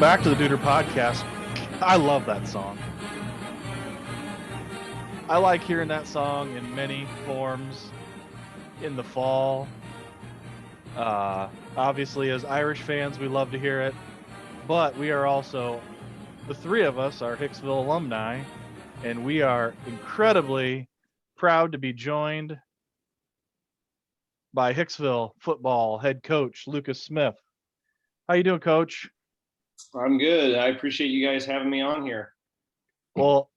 Welcome back to the Duder Podcast. I love that song. I like hearing that song in many forms in the fall. Obviously, as Irish fans, we love to hear it. But we are also, the three of us are Hicksville alumni, and we are incredibly proud to be joined by Hicksville football head coach Lucas Smith. How you doing, Coach? I'm good. I appreciate you guys having me on here. Well,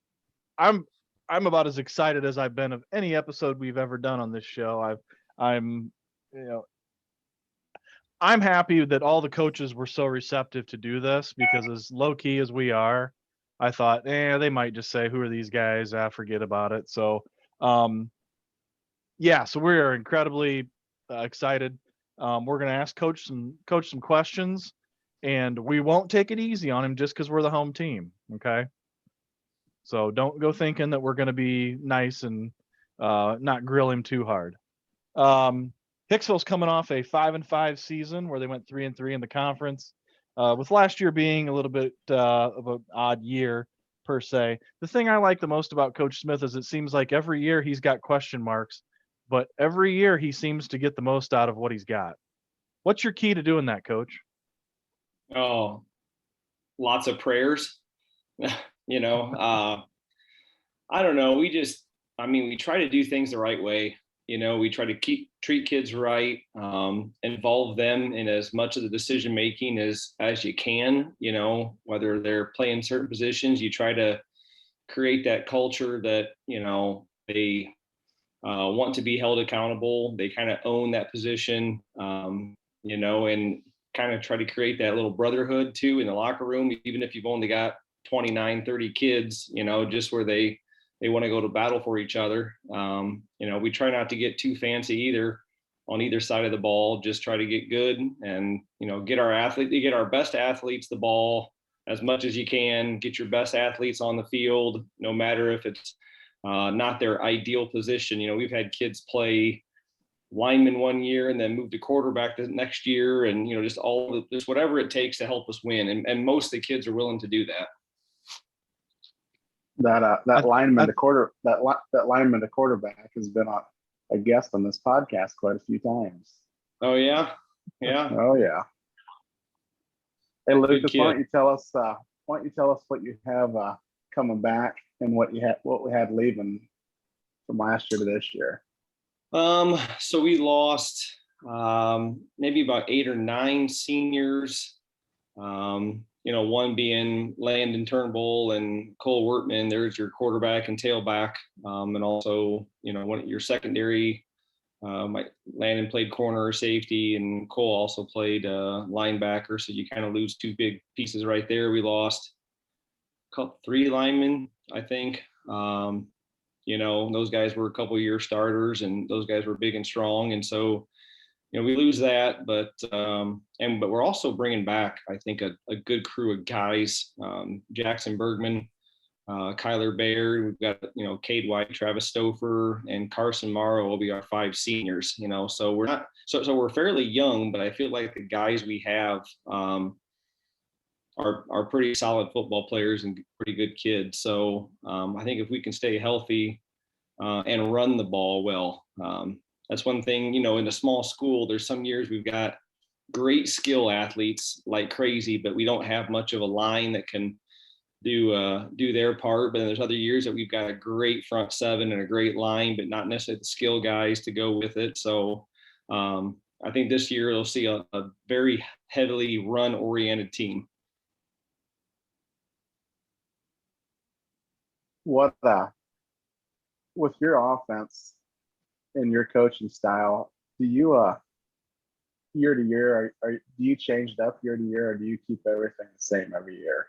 I'm about as excited as I've been of any episode we've ever done on this show. I'm happy that all the coaches were so receptive to do this, because as low key as we are, I thought, they might just say, who are these guys? Forget about it. So, so we are incredibly excited. We're going to ask coach some questions, and we won't take it easy on him just because we're the home team. Okay. So don't go thinking that we're going to be nice and not grill him too hard. Hicksville's coming off a 5-5 season where they went 3-3 in the conference, with last year being a little bit of an odd year per se. The thing I like the most about Coach Smith is it seems like every year he's got question marks, but every year he seems to get the most out of what he's got. What's your key to doing that, Coach? Oh, lots of prayers. I don't know. We try to do things the right way. We try to treat kids right, involve them in as much of the decision making as you can. Whether they're playing certain positions, you try to create that culture that they want to be held accountable. They kind of own that position, and kind of try to create that little brotherhood too in the locker room, even if you've only got 29, 30 kids, just where they want to go to battle for each other. We try not to get too fancy either on either side of the ball, just try to get good and, get our best athletes the ball as much as you can, get your best athletes on the field, no matter if it's not their ideal position. We've had kids play lineman one year and then move to quarterback the next year, and just whatever it takes to help us win. And most of the kids are willing to do that. That lineman to quarterback has been a guest on this podcast quite a few times. Oh yeah. Oh yeah. Hey Lucas, why don't you tell us what you have coming back and what we had leaving from last year to this year? So we lost maybe about 8 or 9 seniors. One being Landon Turnbull and Cole Wortman. There's your quarterback and tailback, and also one of your secondary. Landon played corner or safety, and Cole also played linebacker. So you kind of lose 2 big pieces right there. We lost 3 linemen, I think. Those guys were a couple year starters, and those guys were big and strong. And so, we lose that, but we're also bringing back, I think, a good crew of guys. Jackson Bergman, Kyler Baird. We've got, Cade White, Travis Stouffer, and Carson Morrow will be our 5 seniors. So we're not so we're fairly young, but I feel like the guys we have are pretty solid football players and pretty good kids. So I think if we can stay healthy and run the ball well, that's one thing. In a small school, there's some years we've got great skill athletes like crazy, but we don't have much of a line that can do their part. But then there's other years that we've got a great front 7 and a great line, but not necessarily the skill guys to go with it. So I think this year you'll see a very heavily run-oriented team. What with your offense and your coaching style, do you year to year, do you change it up year to year, or do you keep everything the same every year?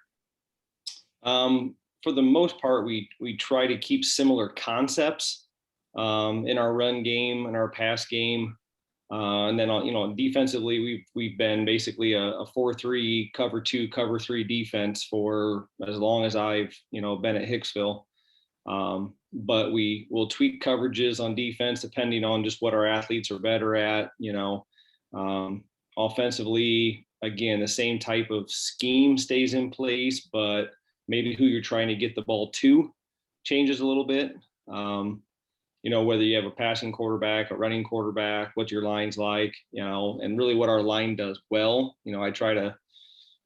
For the most part, we try to keep similar concepts in our run game and our pass game, and then defensively we've been basically a 4-3 cover 2 cover 3 defense for as long as I've been at Hicksville. But we will tweak coverages on defense depending on just what our athletes are better at. Offensively, again, the same type of scheme stays in place, but maybe who you're trying to get the ball to changes a little bit. Whether you have a passing quarterback, a running quarterback, what your line's like, and really what our line does well. I try to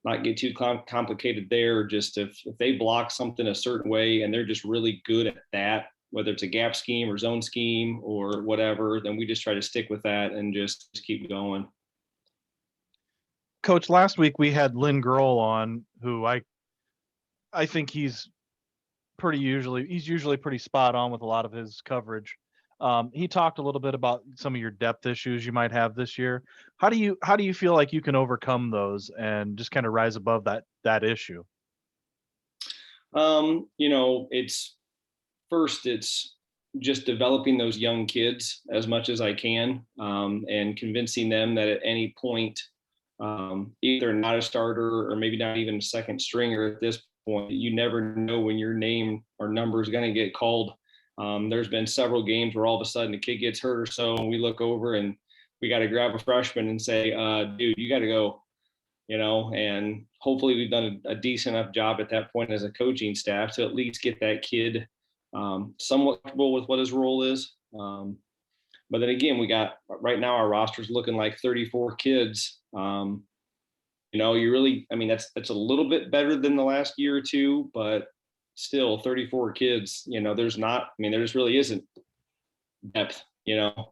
not get too complicated there. Just if they block something a certain way and they're just really good at that, whether it's a gap scheme or zone scheme or whatever, then we just try to stick with that and just keep going. Coach, last week we had Lynn Grohl on, who I think he's usually pretty spot on with a lot of his coverage. He talked a little bit about some of your depth issues you might have this year. How do you feel like you can overcome those and just kind of rise above that issue? It's just developing those young kids as much as I can, and convincing them that at any point, either not a starter or maybe not even a second stringer at this point, you never know when your name or number is going to get called. There's been several games where all of a sudden a kid gets hurt or so, and we look over and we got to grab a freshman and say, dude, you got to go, and hopefully we've done a decent enough job at that point as a coaching staff to at least get that kid somewhat comfortable with what his role is. But then again, we got right now our roster's looking like 34 kids. That's a little bit better than the last year or two, but still 34 kids, there just really isn't depth,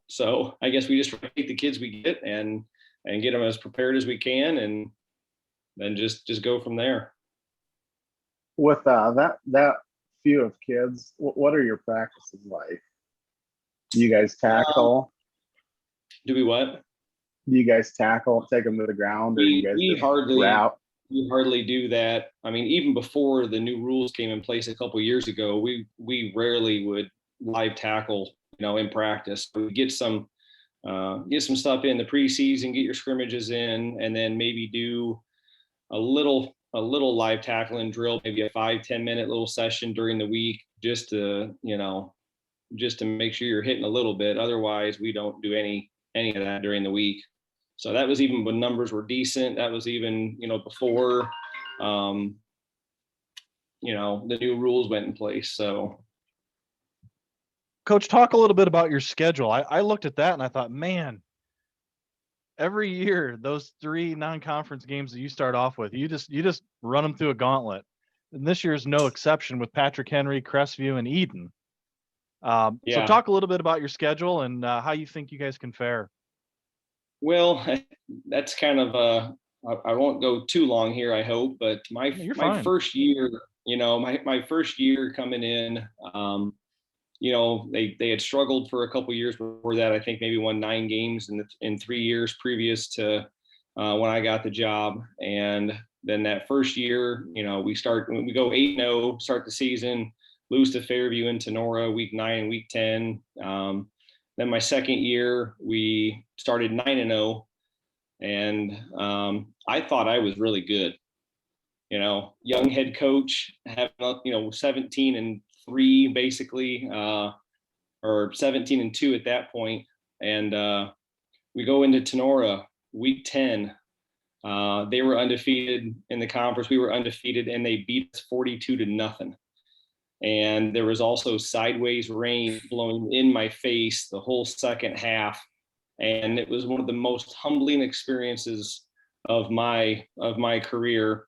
so I guess we just take the kids we get and get them as prepared as we can, and then just go from there. With that few of kids, what are your practices like? Do you guys tackle? Do we what? Do you guys tackle, take them to the ground, or you guys we just hardly route? We hardly do that. Even before the new rules came in place a couple of years ago, we rarely would live tackle, in practice. We get some stuff in the preseason, get your scrimmages in, and then maybe do a little live tackling drill, maybe a 5-10 minute little session during the week, just to make sure you're hitting a little bit. Otherwise, we don't do any of that during the week. So that was even when numbers were decent. That was even, before, the new rules went in place. So, Coach, talk a little bit about your schedule. I looked at that and I thought, man, every year those 3 non-conference games that you start off with, you just run them through a gauntlet. And this year is no exception with Patrick Henry, Crestview, and Eden. So talk a little bit about your schedule and how you think you guys can fare. Well, that's kind of I won't go too long here, I hope, but my first year, my first year coming in, they had struggled for a couple of years before that. I think maybe won 9 games in 3 years previous to when I got the job. And then that first year, we go 8-0, start the season, lose to Fairview and Tenora week 9 and week 10. Then my second year, we started 9-0, and I thought I was really good. Young head coach, having 17-3 basically, or 17-2 at that point, and we go into Tenora week 10. They were undefeated in the conference. We were undefeated, and they beat us 42-0. And there was also sideways rain blowing in my face the whole second half. And it was one of the most humbling experiences of my career.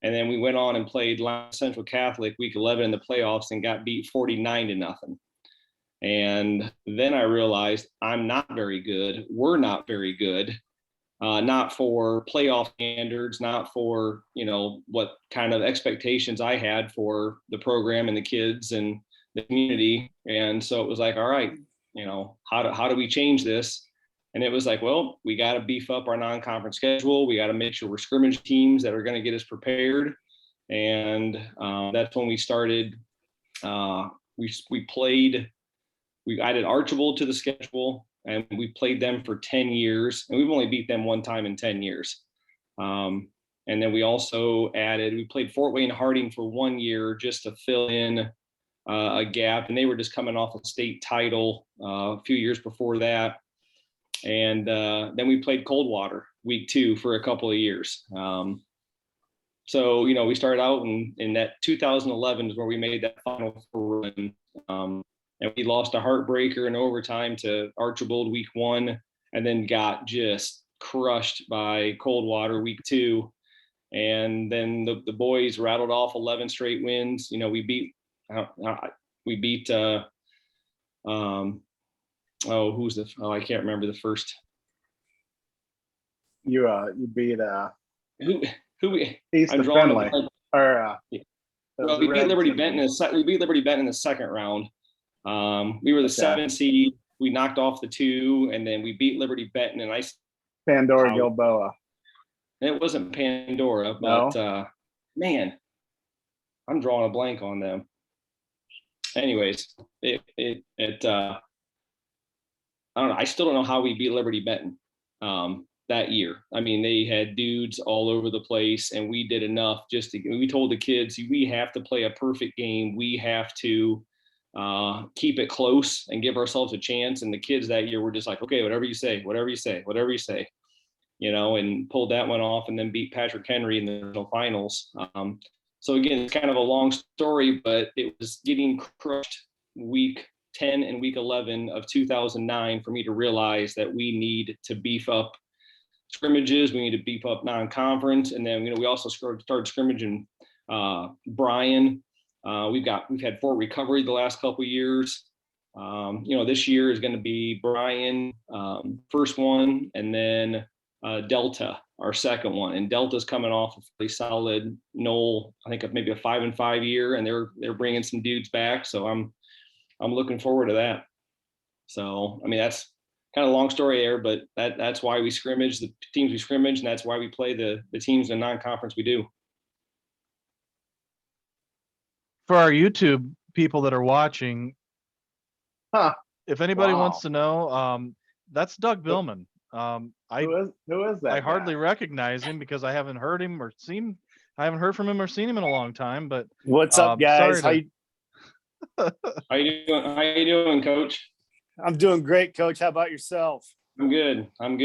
And then we went on and played Central Catholic week 11 in the playoffs and got beat 49-0. And then I realized I'm not very good. We're not very good. Not for playoff standards, not for, what kind of expectations I had for the program and the kids and the community. And so it was like, all right, how do we change this? And it was like, well, we got to beef up our non-conference schedule. We got to make sure we're scrimmage teams that are going to get us prepared. And that's when we started. We added Archibald to the schedule, and we played them for 10 years, and we've only beat them one time in 10 years. And then we also we played Fort Wayne Harding for 1 year just to fill in a gap, and they were just coming off a state title a few years before that. And then we played Coldwater, week 2 for a couple of years. So, you know, we started out in that 2011 is where we made that Final Four run. And we lost a heartbreaker in overtime to Archibald week 1, and then got just crushed by Coldwater week 2. And then the boys rattled off 11 straight wins. You know, we beat I can't remember the first. You beat who we East I'm of drawing Findlay, or well, we beat Liberty Benton in the second round. We were the 7th seed. We knocked off the 2, and then we beat Liberty Benton, and Pandora Gilboa. It wasn't Pandora, but man, I'm drawing a blank on them. Anyways, I don't know. I still don't know how we beat Liberty Benton that year. I mean, they had dudes all over the place, and we did enough we told the kids, we have to play a perfect game. We have to keep it close and give ourselves a chance. And the kids that year were just like, okay, whatever you say, you know, and pulled that one off, and then beat Patrick Henry in the finals. So again, it's kind of a long story, but it was getting crushed week 10 and week 11 of 2009 for me to realize that we need to beef up scrimmages. We need to beef up non-conference. And then, you know, we also started scrimmaging Bryan. We've had Fort Recovery the last couple of years. You know, this year is going to be Bryan, first one, and then Delta, our second one. And Delta's coming off a pretty solid Knoll, I think maybe a 5-5 year, and they're bringing some dudes back. So I'm looking forward to that. So, I mean, that's kind of a long story there, but that's why we scrimmage the teams we scrimmage, and that's why we play the teams in non-conference we do. For our YouTube people that are watching, if anybody wants to know, that's Doug Billman. Who is that? I hardly recognize him because I haven't heard from him or seen him in a long time. But what's up, guys? How you doing, Coach? I'm doing great, Coach. How about yourself? I'm good. I'm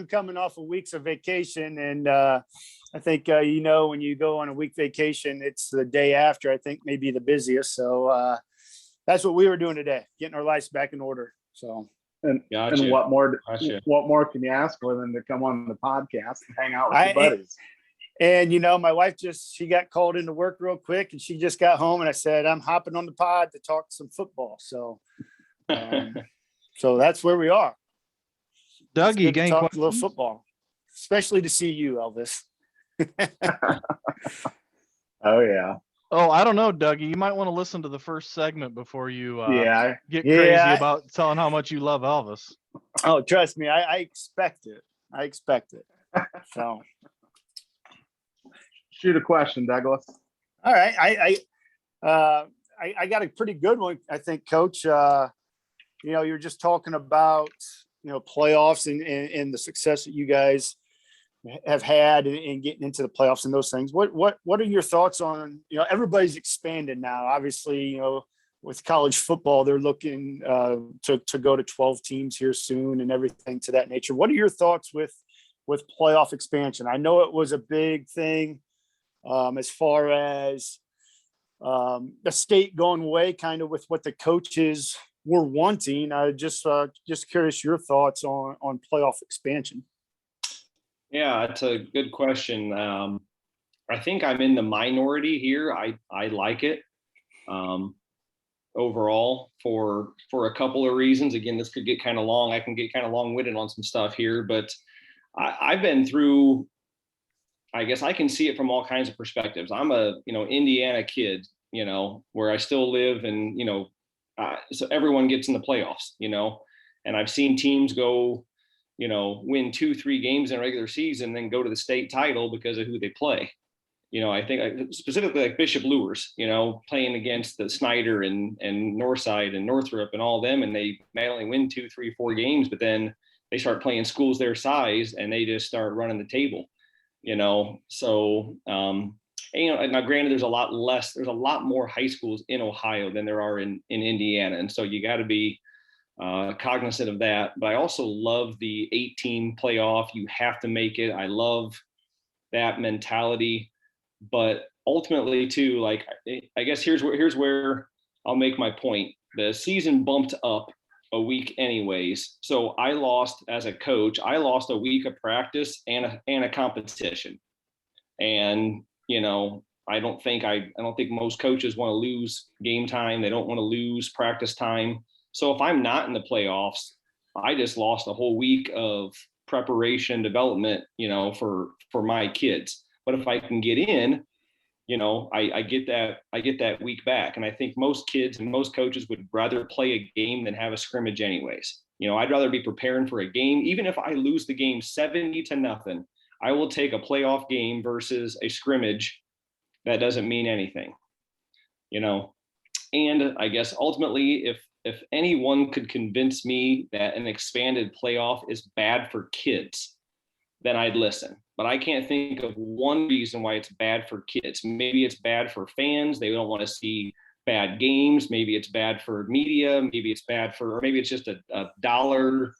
coming off of weeks of vacation, and I think you know, when you go on a week vacation, it's the day after, I think, maybe the busiest. So that's what we were doing today, getting our lives back in order. So. And what more can you ask for than to come on the podcast and hang out with your buddies? And you know, my wife she got called into work real quick, and she just got home, and I said, I'm hopping on the pod to talk some football. So, so that's where we are. Dougie, gang, talk a little football, especially to see you, Elvis. Oh yeah. Oh, I don't know, Dougie. You might want to listen to the first segment before you get crazy about telling how much you love Elvis. Oh, trust me, I expect it. So, shoot a question, Douglas. All right, I got a pretty good one, I think, Coach. You know, you're just talking about, you know, playoffs and the success that you guys have had in getting into the playoffs and those things. What are your thoughts on, you know, everybody's expanded now, obviously, you know, with college football, they're looking to go to 12 teams here soon and everything to that nature. What are your thoughts with playoff expansion? I know it was a big thing as far as the state going away kind of with what the coaches were wanting. Just curious your thoughts on playoff expansion. Yeah, it's a good question. I think I'm in the minority here. I like it overall for a couple of reasons. Again, this could get kind of long. I can get kind of long-winded on some stuff here, but I've been through, I guess I can see it from all kinds of perspectives. I'm a, you know, Indiana kid, you know, where I still live, and, you know, so everyone gets in the playoffs, you know, and I've seen teams go, you know, win 2-3 games in a regular season, then go to the state title because of who they play. You know, I think specifically like Bishop Lures, you know, playing against the Snyder and Northside and Northrop and all of them, and they may only win 2, 3, 4 games, but then they start playing schools their size and they just start running the table, you know. So, and, you know, now granted, there's a lot more high schools in Ohio than there are in Indiana, and so you got to be cognizant of that. But I also love the 8-team playoff. You have to make it. I love that mentality. But ultimately, too, like, I guess here's where I'll make my point. The season bumped up a week anyways. So I lost, as a coach, I lost a week of practice and a competition. And, I don't think most coaches want to lose game time. They don't want to lose practice time. So if I'm not in the playoffs, I just lost a whole week of preparation development, for my kids. But if I can get in, I get that week back. And I think most kids and most coaches would rather play a game than have a scrimmage anyways. I'd rather be preparing for a game. Even if I lose the game 70-0, I will take a playoff game versus a scrimmage that doesn't mean anything, And I guess ultimately, if anyone could convince me that an expanded playoff is bad for kids, then I'd listen. But I can't think of one reason why it's bad for kids. Maybe it's bad for fans. They don't want to see bad games. Maybe it's bad for media. Maybe it's bad for, or maybe it's just a dollar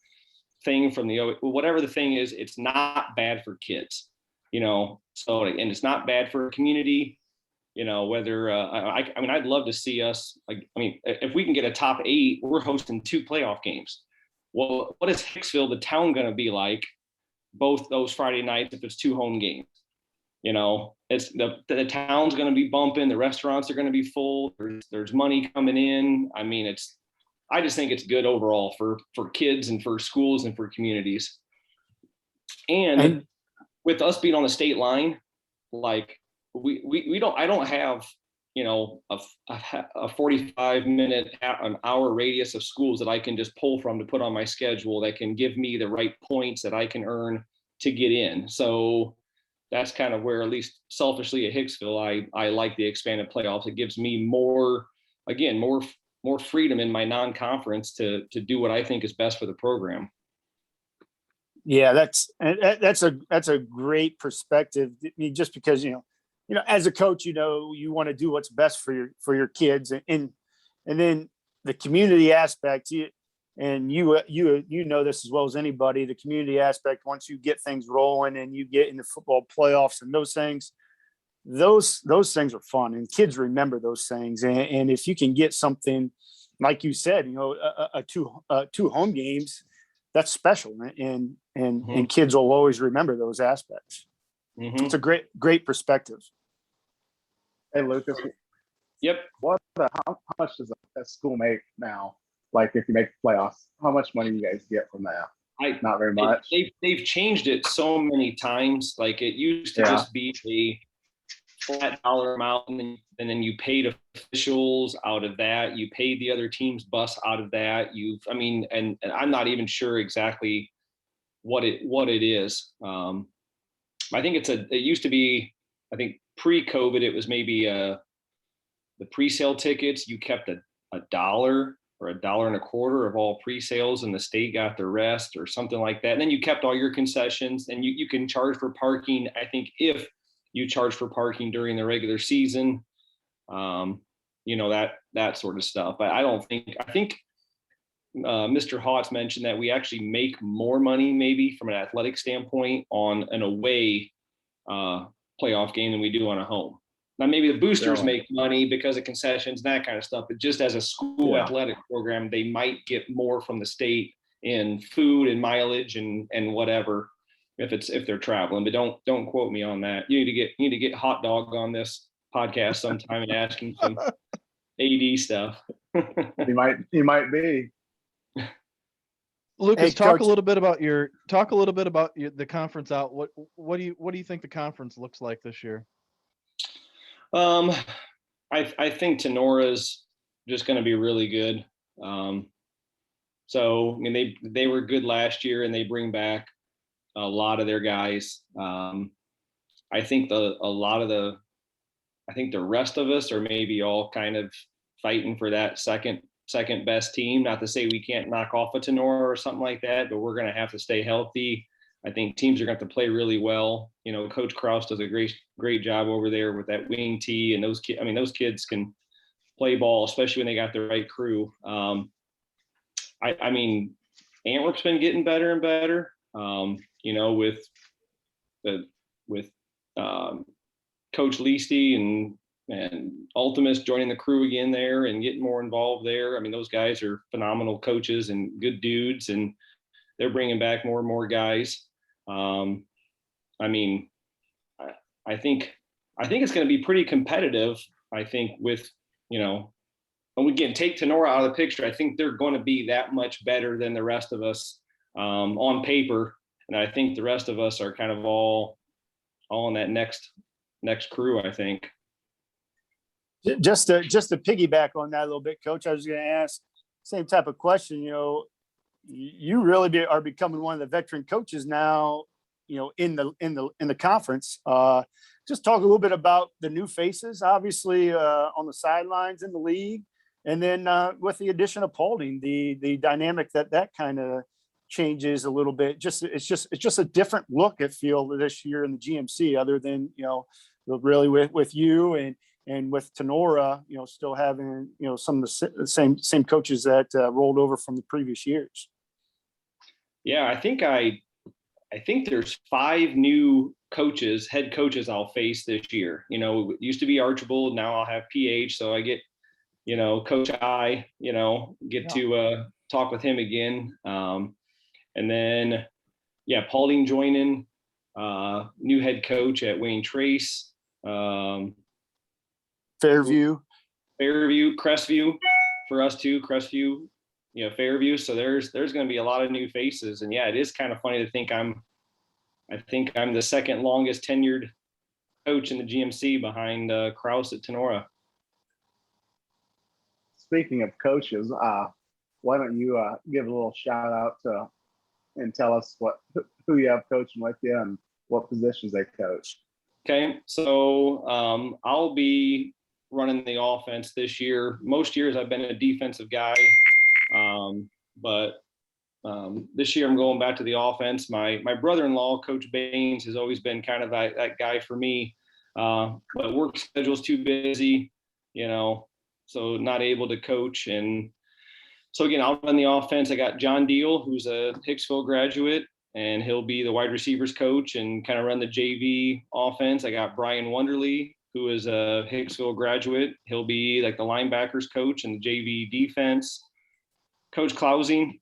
thing from whatever the thing is, it's not bad for kids, so, and it's not bad for a community, whether, I'd love to see us, if we can get a top 8, we're hosting 2 playoff games. Well, what is Hicksville, the town, going to be like both those Friday nights if it's 2 home games? It's the town's going to be bumping, the restaurants are going to be full, there's money coming in. I just think it's good overall for kids and for schools and for communities. And with us being on the state line, like I don't have, a 45-minute, an hour radius of schools that I can just pull from to put on my schedule that can give me the right points that I can earn to get in. So that's kind of where, at least selfishly at Hicksville, I like the expanded playoffs. It gives me more freedom in my non-conference to do what I think is best for the program. Yeah, that's a great perspective. I mean, just because, as a coach, you want to do what's best for your kids, and then the community aspect, and you know this as well as anybody, the community aspect, once you get things rolling and you get into football playoffs and those things are fun, and kids remember those things. And if you can get something, like you said, two home games, that's special, and kids will always remember those aspects. Mm-hmm. It's a great perspective. Hey, Lucas. Yep. How much does a school make now? Like, if you make playoffs, how much money do you guys get from that? Not very much. They've changed it so many times. Like, it used to just be a flat dollar amount, and then you paid officials out of that. You paid the other team's bus out of that. And I'm not even sure exactly what it is. I think it used to be, I think pre-COVID, it was maybe the pre-sale tickets. You kept a $1 or $1.25 of all pre-sales, and the state got the rest, or something like that. And then you kept all your concessions, and you can charge for parking, I think, if you charge for parking during the regular season, that sort of stuff. But I think Mr. Hotz mentioned that we actually make more money, maybe from an athletic standpoint, on an away playoff game than we do on a home. Now, maybe the boosters make money because of concessions and that kind of stuff, but just as a school athletic program, they might get more from the state in food and mileage and whatever, if they're traveling. But don't quote me on that. You need to get Hot Dog on this podcast sometime and ask him some AD stuff. He might be. Lucas, talk a little bit about the conference out. What do you think the conference looks like this year? I think Tenora's just going to be really good. So, they were good last year, and they bring back a lot of their guys. I think the rest of us are maybe all kind of fighting for that second best team. Not to say we can't knock off a Tenora or something like that, but we're going to have to stay healthy. I think teams are going to have to play really well. Coach Kraus does a great job over there with that wing tee, and those kids can play ball, especially when they got the right crew. I mean, Antwerp's been getting better and better. You know, with Coach Leasty and Ultimus joining the crew again there and getting more involved there. I mean, those guys are phenomenal coaches and good dudes, and they're bringing back more and more guys. I mean, I think it's going to be pretty competitive. I think with, you know, and we can take Tenora out of the picture. I think they're going to be that much better than the rest of us on paper, and I think the rest of us are kind of all in that next crew, I think. Just to piggyback on that a little bit, Coach, I was going to ask same type of question. You know, you really are becoming one of the veteran coaches now, you know, in the conference. Just talk a little bit about the new faces, obviously on the sidelines in the league, and then with the addition of Paulding, the dynamic that kind of changes a little bit. It's just a different look at field this year in the GMC, other than, you know, really with you and with Tenora, you know, still having, you know, some of the same coaches that rolled over from the previous years. Yeah, I think there's 5 new coaches, head coaches I'll face this year. You know, it used to be Archibald, now I'll have PH, so I get, you know, Coach I, you know, get to talk with him again. And then, yeah, Paulding joining, new head coach at Wayne Trace. Fairview, Crestview for us too, Crestview, you know, Fairview. So there's going to be a lot of new faces, and yeah, it is kind of funny to think I'm the second longest tenured coach in the GMC behind Kraus at Tenora. Speaking of coaches, why don't you give a little shout out to and tell us who you have coaching with you and what positions they coach. Okay, so I'll be running the offense this year. Most years I've been a defensive guy, but this year I'm going back to the offense. My brother-in-law, Coach Baines, has always been kind of that guy for me, but work schedule's too busy, you know, so not able to coach. And so again, I'll run the offense. I got John Deal, who's a Hicksville graduate, and he'll be the wide receivers coach and kind of run the JV offense. I got Brian Wonderly, who is a Hicksville graduate. He'll be like the linebackers coach and the JV defense. Coach Klausing,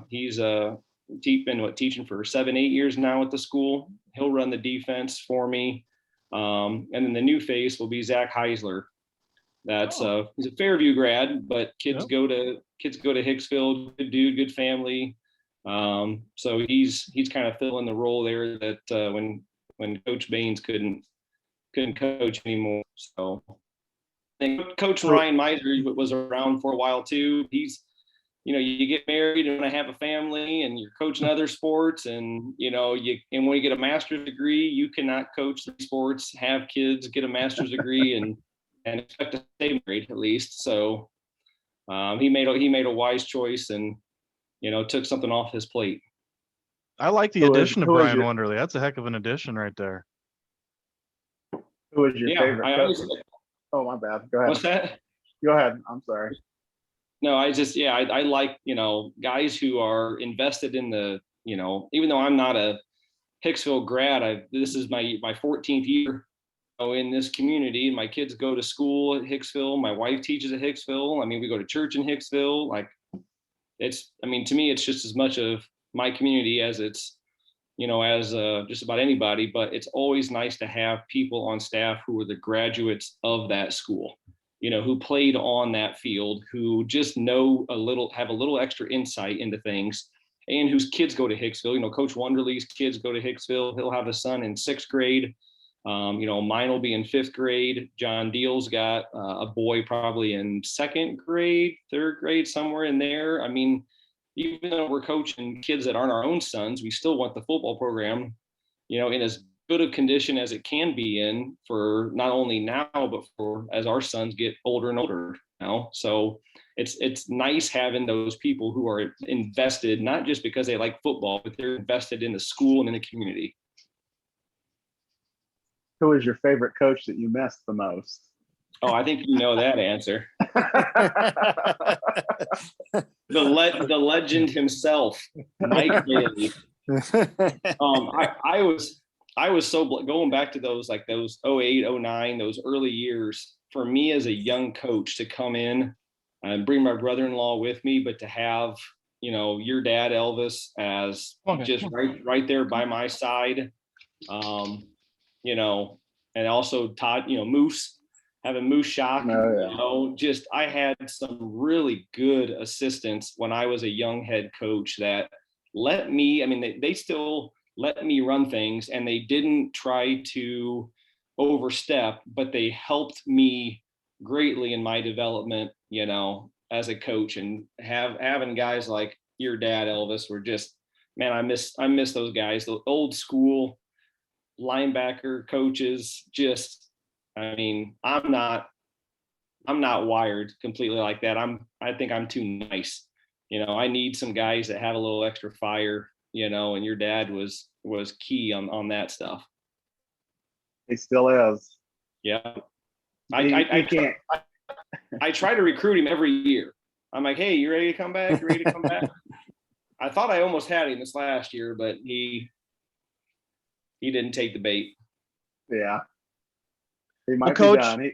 he's been teaching for 7-8 years now at the school. He'll run the defense for me. And then the new face will be Zach Heisler. That's he's a Fairview grad, but kids go to Hicksville. Good dude, good family. So he's kind of filling the role there that when Coach Baines couldn't coach anymore. So I think Coach Ryan Miser was around for a while too. He's, you know, you get married and want to have a family and you're coaching other sports, and you know, and when you get a master's degree, you cannot coach the sports, have kids, get a master's degree and expect to stay married at least. So he made a wise choice and, you know, took something off his plate. I like the addition of Brian Wonderly. That's a heck of an addition right there. Who is your favorite coach? Oh, my bad. Go ahead. What's that? Go ahead. I'm sorry. No, I like, you know, guys who are invested in the, you know, even though I'm not a Hicksville grad, this is my 14th year in this community. My kids go to school at Hicksville. My wife teaches at Hicksville. I mean, we go to church in Hicksville. Like, to me, it's just as much of my community as it's, you know, as just about anybody, but it's always nice to have people on staff who are the graduates of that school, you know, who played on that field, who just have a little extra insight into things, and whose kids go to Hicksville. You know, Coach Wonderly's kids go to Hicksville. He'll have a son in 6th grade. You know, mine will be in 5th grade. John Deal's got a boy probably in 2nd grade, 3rd grade, somewhere in there. I mean, even though we're coaching kids that aren't our own sons, we still want the football program, you know, in as good a condition as it can be in for not only now, but for as our sons get older and older now. So it's nice having those people who are invested, not just because they like football, but they're invested in the school and in the community. Who is your favorite coach that you missed the most? Oh, I think you know that answer. The legend himself, Mike Bailey. I was so going back to those 08, 09, those early years for me as a young coach to come in and bring my brother-in-law with me, but to have, your dad, Elvis, as just right there by my side, and also Todd, Moose, having Moose Shock, I had some really good assistants when I was a young head coach that let me, they still let me run things and they didn't try to overstep, but they helped me greatly in my development, as a coach. And having guys like your dad, Elvis, were just, man, I miss those guys, the old school linebacker coaches. I'm not wired completely like that. I think I'm too nice. I need some guys that have a little extra fire, and your dad was key on that stuff. He still is. Yeah. I try to recruit him every year. I'm like, hey, you ready to come back? You ready to come back? I thought I almost had him this last year, but he didn't take the bait. Yeah. He might be done.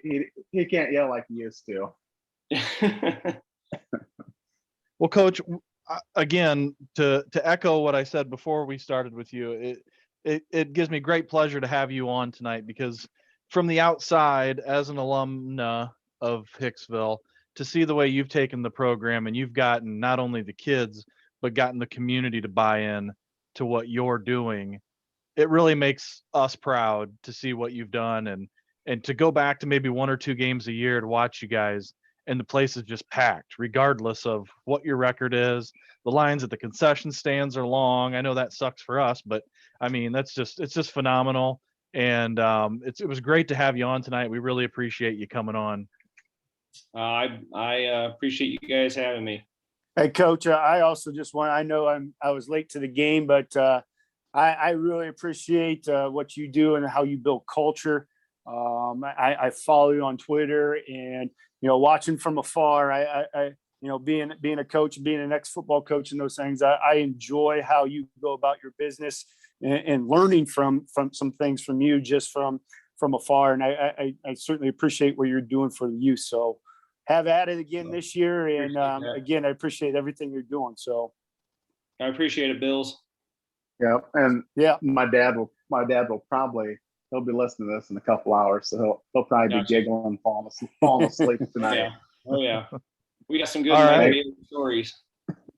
He can't yell like he used to. Well, Coach, again, to echo what I said before we started with you, it gives me great pleasure to have you on tonight, because from the outside, as an alumna of Hicksville, to see the way you've taken the program and you've gotten not only the kids, but gotten the community to buy in to what you're doing, it really makes us proud to see what you've done, and to go back to maybe 1 or 2 games a year to watch you guys, and the place is just packed, regardless of what your record is. The lines at the concession stands are long. I know that sucks for us, but it's just phenomenal. And it was great to have you on tonight. We really appreciate you coming on. I appreciate you guys having me. Hey, Coach, I also just I know I was late to the game, but I really appreciate what you do and how you build culture. I follow you on Twitter, and watching from afar, being a coach, being an ex-football coach and those things, I enjoy how you go about your business and learning from some things from you just from afar. And I certainly appreciate what you're doing for the youth. So have at it again this year. And again, I appreciate everything you're doing. So I appreciate it, Bills. Yeah. And my dad will probably, he'll be listening to this in a couple hours. So he'll probably be giggling, falling asleep tonight. Yeah. Oh yeah. We got some good stories.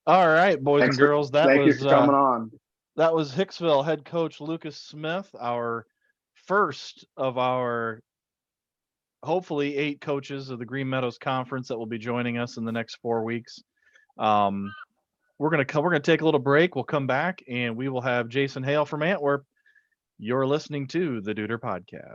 All right, boys and girls. Thank you for coming on. That was Hicksville head coach Lucas Smith, our first of our hopefully 8 coaches of the Green Meadows Conference that will be joining us in the next 4 weeks. We're gonna take a little break. We'll come back and we will have Jason Hale from Antwerp. You're listening to the Duder Podcast.